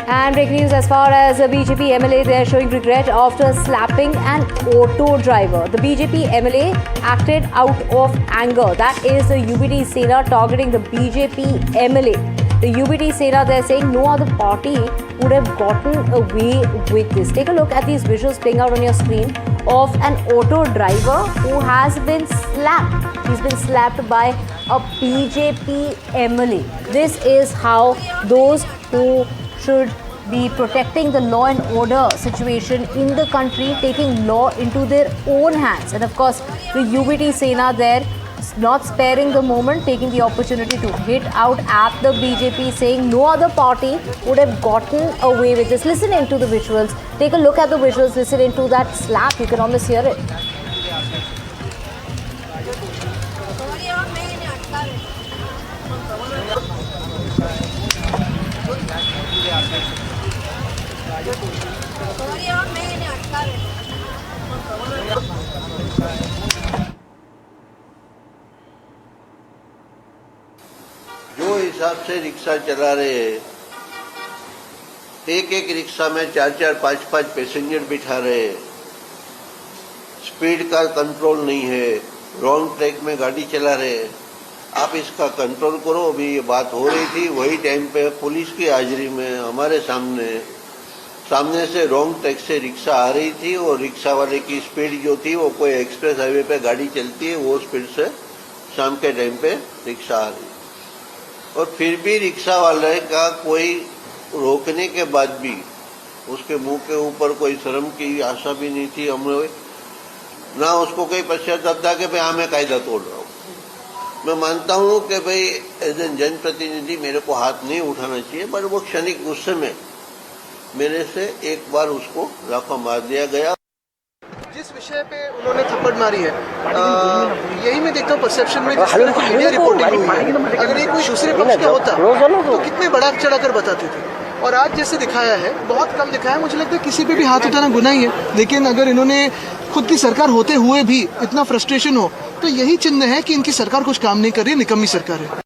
And breaking news as far as the BJP MLA, they are showing regret after slapping an auto driver. The BJP MLA acted out of anger. That is the UBD Sena targeting the BJP MLA. The UBD Sena, they're saying no other party would have gotten away with this. Take a look at these visuals playing out on your screen of an auto driver who has been slapped. He's been slapped by a BJP MLA. This is how those who should be protecting the law and order situation in the country, taking law into their own hands. And of course, the UBD Sena there not sparing the moment, taking the opportunity to hit out at the BJP, saying no other party would have gotten away with this. Listen into the visuals. Take a look at the visuals. Listen into that slap. You can almost hear it. जो हिसाब से rickshaw चला रहे हैं, एक एक rickshaw में 4-4, 5-5 passenger बिठा रहे हैं, स्पीड का कंट्रोल नहीं है, रॉन्ग ट्रैक में गाड़ी चला रहे हैं, आप इसका कंट्रोल करो। अभी ये बात हो रही थी, वही टाइम पे पुलिस की हाजिरी में हमारे सामने से रॉन्ग ट्रैक से रिक्शा आ रही थी और रिक्शा वाले की स्पीड जो थी वो कोई एक्सप्रेस हाईवे पे गाड़ी चलती है वो स्पीड से शाम के टाइम पे रिक्शा आ रही, और फिर भी रिक्शा वाले का कोई रोकने के बाद भी उसके मुंह के ऊपर कोई शर्म की आशा भी नहीं थी। हमें ना उसको कोई पश्चाताप था कि भाई हाँ मैं कायदा तोड़ रहा हूँ। मैं मानता हूँ कि भाई एज ए जनप्रतिनिधि मेरे को हाथ नहीं उठाना चाहिए, पर वो क्षणिक गुस्से में मेरे से एक बार उसको लाफा मार दिया गया। जिस विषय पे उन्होंने थप्पड़ मारी है, यही मैं देखता हूँ परसेप्शन में जिस तरह की मीडिया रिपोर्टिंग हुई है, अगर ये कोई दूसरे पक्ष का होता तो कितने बड़ा चढ़ाकर बताते थे, और आज जैसे दिखाया है बहुत कम दिखाया। मुझे लगता है किसी पे भी हाथ उठाना गुनाह ही है, लेकिन अगर इन्होंने खुद की सरकार होते हुए भी इतना फ्रस्ट्रेशन हो तो यही चिन्ह है कि इनकी सरकार कुछ काम नहीं कर रही है, निकम्मी सरकार है।